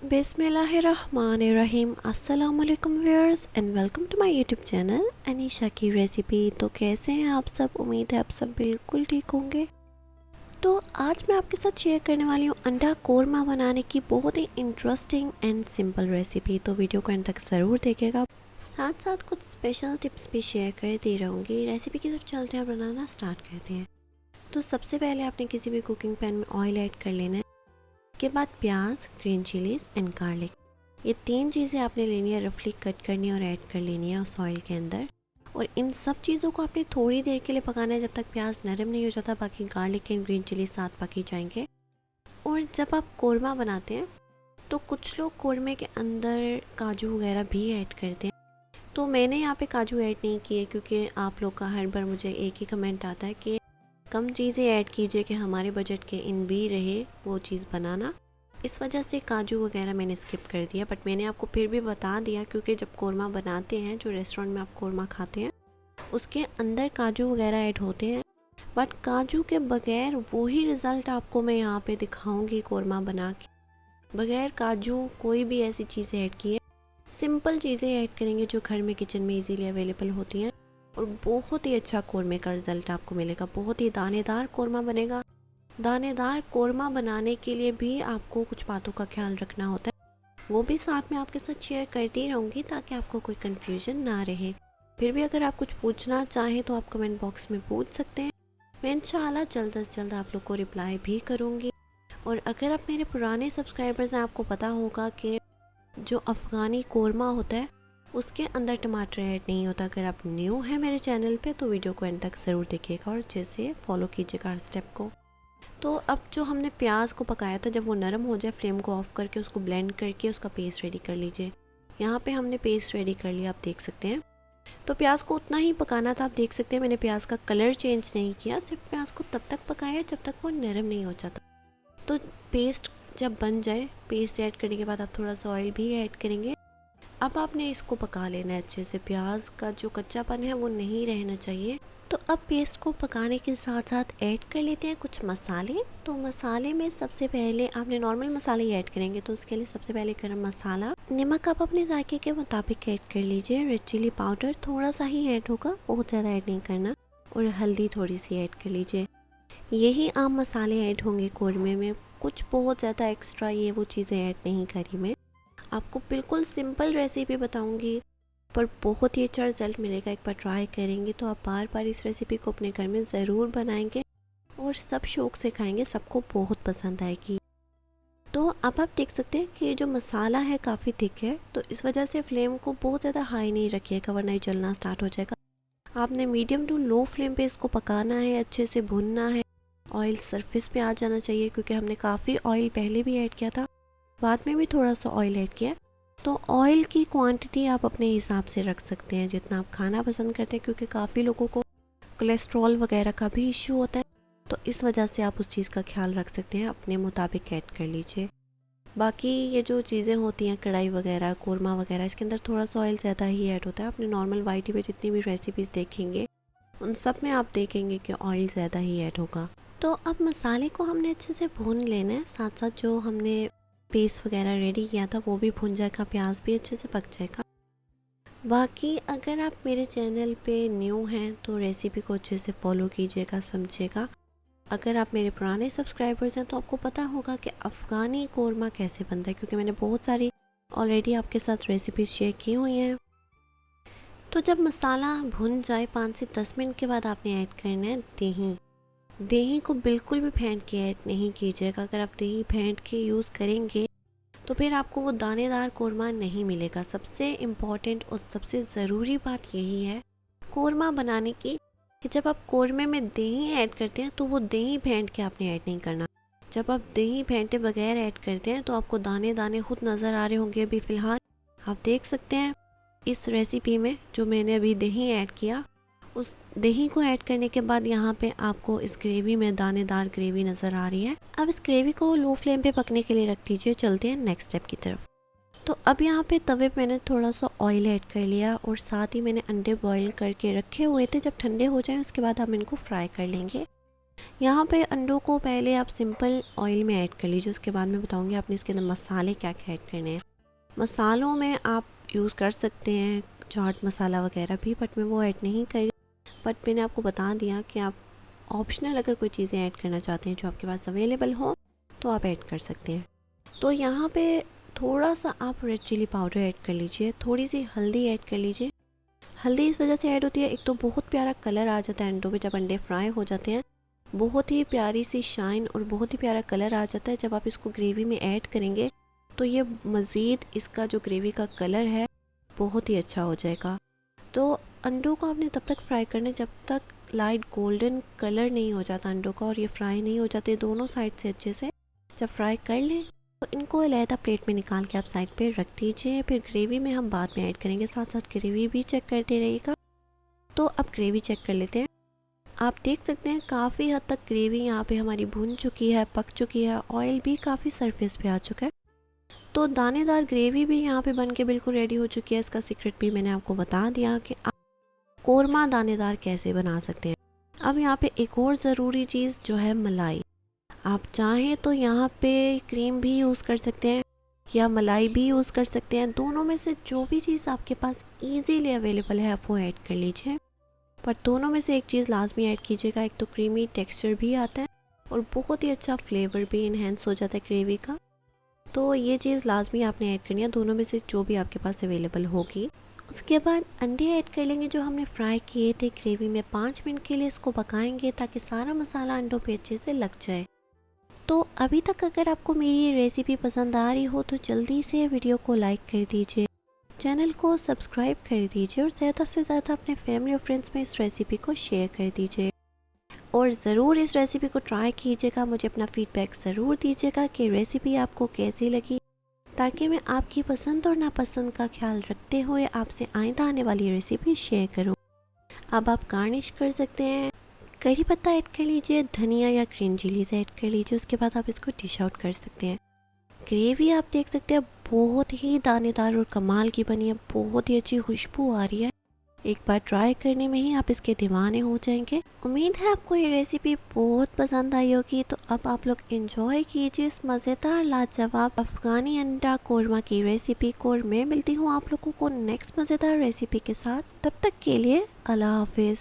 बिस्मिल्लाहिर्रहमानिर्रहीम। अस्सलाम वालेकुम viewers and welcome to my YouTube channel Anisha की रेसिपी। तो कैसे हैं आप सब? उम्मीद है आप सब बिल्कुल ठीक होंगे। तो आज मैं आपके साथ शेयर करने वाली हूँ अंडा कोरमा बनाने की बहुत ही इंटरेस्टिंग एंड सिंपल रेसिपी। तो वीडियो को एंड तक ज़रूर देखिएगा। साथ साथ कुछ स्पेशल टिप्स भी शेयर करती रहूँगी। रेसिपी की तरफ चलते हैं, बनाना स्टार्ट करते हैं। तो सबसे पहले आपने किसी भी कुकिंग पैन में ऑयल ऐड कर लेना है। के बाद प्याज, ग्रीन चिलीज एंड गार्लिक, ये 3 चीज़ें आपने लेनी है, रफली कट करनी है और ऐड कर लेनी है उस ऑयल के अंदर। और इन सब चीज़ों को आपने थोड़ी देर के लिए पकाना है, जब तक प्याज नरम नहीं हो जाता। बाकी गार्लिक एंड ग्रीन चिलीज साथ पकी जाएंगे। और जब आप कोरमा बनाते हैं तो कुछ लोग कोरमे के अंदर काजू वगैरह भी ऐड करते हैं। तो मैंने यहाँ पे काजू ऐड नहीं किए, क्योंकि आप लोग का हर बार मुझे एक ही कमेंट आता है कि कम चीज़ें ऐड कीजिए कि हमारे बजट के इन भी रहे वो चीज़ बनाना। इस वजह से काजू वगैरह मैंने स्किप कर दिया, बट मैंने आपको फिर भी बता दिया, क्योंकि जब कोरमा बनाते हैं, जो रेस्टोरेंट में आप कोरमा खाते हैं, उसके अंदर काजू वगैरह ऐड होते हैं। बट काजू के बगैर वही रिज़ल्ट आपको मैं यहाँ पे दिखाऊंगी कोरमा बना के। बगैर काजू कोई भी ऐसी चीज़ें ऐड किए, सिंपल चीज़ें ऐड करेंगे जो घर में किचन में इजीली अवेलेबल होती हैं, और बहुत ही अच्छा कोरमे का रिज़ल्ट आपको मिलेगा। बहुत ही दानेदार कोरमा बनेगा। दानेदार कोरमा बनाने के लिए भी आपको कुछ बातों का ख्याल रखना होता है, वो भी साथ में आपके साथ शेयर करती रहूँगी ताकि आपको कोई कन्फ्यूजन ना रहे। फिर भी अगर आप कुछ पूछना चाहें तो आप कमेंट बॉक्स में पूछ सकते हैं। मैं इंशाल्लाह जल्द से जल्द आप लोग को रिप्लाई भी करूँगी। और अगर आप मेरे पुराने सब्सक्राइबर्स हैं, आपको पता होगा कि जो अफ़गानी कोरमा होता है उसके अंदर टमाटर ऐड नहीं होता। अगर आप न्यू हैं मेरे चैनल पे तो वीडियो को एंड तक ज़रूर देखिएगा और अच्छे से फॉलो कीजिएगा हर स्टेप को। तो अब जो हमने प्याज को पकाया था, जब वो नरम हो जाए फ्लेम को ऑफ करके उसको ब्लेंड करके उसका पेस्ट रेडी कर लीजिए। यहाँ पे हमने पेस्ट रेडी कर लिया, आप देख सकते हैं। तो प्याज को उतना ही पकाना था, आप देख सकते हैं मैंने प्याज का कलर चेंज नहीं किया, सिर्फ प्याज को तब तक पकाया जब तक वो नरम नहीं हो जाता। तो पेस्ट जब बन जाए, पेस्ट ऐड करने के बाद आप थोड़ा सा ऑयल भी ऐड करेंगे। अब आपने इसको पका लेना है अच्छे से। प्याज का जो कच्चापन है वो नहीं रहना चाहिए। तो अब पेस्ट को पकाने के साथ साथ ऐड कर लेते हैं कुछ मसाले। तो मसाले में सबसे पहले आपने नॉर्मल मसाले ही ऐड करेंगे, तो उसके लिए सबसे पहले गरम मसाला, नमक आप अपने जायके के मुताबिक ऐड कर लीजिए। रेड चिली पाउडर थोड़ा सा ही ऐड होगा, बहुत ज़्यादा ऐड नहीं करना। और हल्दी थोड़ी सी ऐड कर लीजिए। यही आम मसाले ऐड होंगे कोरमे में, कुछ बहुत ज़्यादा एक्स्ट्रा ये वो चीज़ें ऐड नहीं करी मैं। आपको बिल्कुल सिंपल रेसिपी बताऊंगी, पर बहुत ही अच्छा रिजल्ट मिलेगा। एक बार ट्राई करेंगे तो आप बार बार इस रेसिपी को अपने घर में ज़रूर बनाएंगे और सब शौक से खाएंगे, सबको बहुत पसंद आएगी। तो अब आप देख सकते हैं कि जो मसाला है काफ़ी थिक है, तो इस वजह से फ्लेम को बहुत ज़्यादा हाई नहीं रखिएगा, वरना ये जलना स्टार्ट हो जाएगा। आपने मीडियम टू लो फ्लेम पे इसको पकाना है, अच्छे से भुनना है। ऑयल सरफेस पे आ जाना चाहिए, क्योंकि हमने काफ़ी ऑयल पहले भी ऐड किया था, बाद में भी थोड़ा सा ऑयल ऐड किया। तो ऑयल की क्वांटिटी आप अपने हिसाब से रख सकते हैं जितना आप खाना पसंद करते हैं, क्योंकि काफ़ी लोगों को कोलेस्ट्रॉल वगैरह का भी इशू होता है, तो इस वजह से आप उस चीज़ का ख्याल रख सकते हैं, अपने मुताबिक ऐड कर लीजिए। बाकी ये जो चीज़ें होती हैं, कढ़ाई वगैरह, कोरमा वगैरह, इसके अंदर थोड़ा सा ऑयल ज़्यादा ही ऐड होता है। अपने नॉर्मल वाईटी पे जितनी भी रेसिपीज़ देखेंगे उन सब में आप देखेंगे कि ऑयल ज़्यादा ही ऐड होगा। तो अब मसाले को हमने अच्छे से भून लेना है, साथ साथ जो हमने पेस्ट वगैरह रेडी किया था वो भी भुन जाएगा, प्याज भी अच्छे से पक जाएगा। बाकी अगर आप मेरे चैनल पे न्यू हैं तो रेसिपी को अच्छे से फॉलो कीजिएगा, समझिएगा। अगर आप मेरे पुराने सब्सक्राइबर्स हैं तो आपको पता होगा कि अफ़गानी कोरमा कैसे बनता है, क्योंकि मैंने बहुत सारी ऑलरेडी आपके साथ रेसिपीज शेयर की हुई हैं। तो जब मसाला भुन जाए 5 से 10 मिनट के बाद आपने ऐड करना है दही। दही को बिल्कुल भी फेंट के ऐड नहीं कीजिएगा। अगर आप दही फेंट के यूज़ करेंगे तो फिर आपको वो दानेदार कोरमा नहीं मिलेगा। सबसे इम्पॉर्टेंट और सबसे ज़रूरी बात यही है कोरमा बनाने की, कि जब आप कोरमे में दही ऐड करते हैं तो वो दही फेंट के आपने ऐड नहीं करना। जब आप दही फेंटे बगैर ऐड करते हैं तो आपको दाने दाने खुद नज़र आ रहे होंगे। अभी फ़िलहाल आप देख सकते हैं इस रेसिपी में जो मैंने अभी दही ऐड किया, उस दही को ऐड करने के बाद यहाँ पे आपको इस ग्रेवी में दानेदार ग्रेवी नज़र आ रही है। अब इस ग्रेवी को लो फ्लेम पे पकने के लिए रख दीजिए। चलते हैं नेक्स्ट स्टेप की तरफ। तो अब यहाँ पे तवे पे मैंने थोड़ा सा ऑयल ऐड कर लिया, और साथ ही मैंने अंडे बॉईल करके रखे हुए थे। जब ठंडे हो जाएं उसके बाद हम इनको फ्राई कर लेंगे। यहाँ पे अंडों को पहले आप सिंपल ऑयल में ऐड कर लीजिए, उसके बाद मैं बताऊँगी आपने इसके अंदर मसाले क्या क्या ऐड करने हैं। मसालों में आप यूज़ कर सकते हैं चाट मसाला वगैरह भी, बट मैं वो ऐड नहीं करी। बट मैंने आपको बता दिया कि आप ऑप्शनल अगर कोई चीज़ें ऐड करना चाहते हैं जो आपके पास अवेलेबल हो तो आप ऐड कर सकते हैं। तो यहाँ पे थोड़ा सा आप रेड चिली पाउडर ऐड कर लीजिए, थोड़ी सी हल्दी ऐड कर लीजिए। हल्दी इस वजह से ऐड होती है, एक तो बहुत प्यारा कलर आ जाता है अंडों पे जब अंडे फ्राई हो जाते हैं, बहुत ही प्यारी सी शाइन और बहुत ही प्यारा कलर आ जाता है। जब आप इसको ग्रेवी में ऐड करेंगे तो ये मज़ीद इसका जो ग्रेवी का कलर है बहुत ही अच्छा हो जाएगा। तो अंडों को आपने तब तक फ्राई करना है जब तक लाइट गोल्डन कलर नहीं हो जाता अंडों का और ये फ्राई नहीं हो जाते दोनों साइड से अच्छे से। जब फ्राई कर लें तो इनको अलहदा प्लेट में निकाल के आप साइड पे रख दीजिए। फिर ग्रेवी में हम बाद में ऐड करेंगे, साथ साथ ग्रेवी भी चेक करते रहिएगा। तो अब ग्रेवी चेक कर लेते हैं। आप देख सकते हैं काफ़ी हद तक ग्रेवी यहाँ पे हमारी भुन चुकी है, पक चुकी है, ऑयल भी काफ़ी सरफेस पे आ चुका है। तो दानेदार ग्रेवी भी यहाँ पे बन के बिल्कुल रेडी हो चुकी है। इसका सीक्रेट भी मैंने आपको बता दिया कि आप कोरमा दानेदार कैसे बना सकते हैं। अब यहाँ पे एक और ज़रूरी चीज़ जो है मलाई। आप चाहें तो यहाँ पे क्रीम भी यूज़ कर सकते हैं या मलाई भी यूज़ कर सकते हैं। दोनों में से जो भी चीज़ आपके पास इजीली अवेलेबल है आप वो ऐड कर लीजिए। पर दोनों में से एक चीज़ लाजमी ऐड कीजिएगा, एक तो क्रीमी टेक्सचर भी आता है और बहुत ही अच्छा फ्लेवर भी इन्हेंस हो जाता है ग्रेवी का। तो ये चीज़ लाजमी आपने ऐड करनी है, दोनों में से जो भी आपके पास अवेलेबल होगी। उसके बाद अंडे ऐड कर लेंगे जो हमने फ्राई किए थे ग्रेवी में। 5 मिनट के लिए इसको पकाएंगे ताकि सारा मसाला अंडों पे अच्छे से लग जाए। तो अभी तक अगर आपको मेरी ये रेसिपी पसंद आ रही हो तो जल्दी से वीडियो को लाइक कर दीजिए, चैनल को सब्सक्राइब कर दीजिए और ज़्यादा से ज़्यादा अपने फैमिली और फ्रेंड्स में इस रेसिपी को शेयर कर दीजिए। और ज़रूर इस रेसिपी को ट्राई कीजिएगा, मुझे अपना फीडबैक ज़रूर दीजिएगा कि रेसिपी आपको कैसी लगी, ताकि मैं आपकी पसंद और नापसंद का ख्याल रखते हुए आपसे आइंदा आने वाली रेसिपी शेयर करूं। अब आप गार्निश कर सकते हैं, करी पत्ता ऐड कर लीजिए, धनिया या ग्रीन चिलीज ऐड कर लीजिए। उसके बाद आप इसको डिश आउट कर सकते हैं। ग्रेवी आप देख सकते हैं बहुत ही दानेदार और कमाल की बनी है, बहुत ही अच्छी खुशबू आ रही है। एक बार ट्राई करने में ही आप इसके दीवाने हो जाएंगे। उम्मीद है आपको ये रेसिपी बहुत पसंद आई होगी। तो अब आप लोग एंजॉय कीजिए इस मज़ेदार लाजवाब अफ़गानी अंडा कोरमा की रेसिपी को। और मैं मिलती हूँ आप लोगों को नेक्स्ट मज़ेदार रेसिपी के साथ। तब तक के लिए अल्लाह हाफिज़।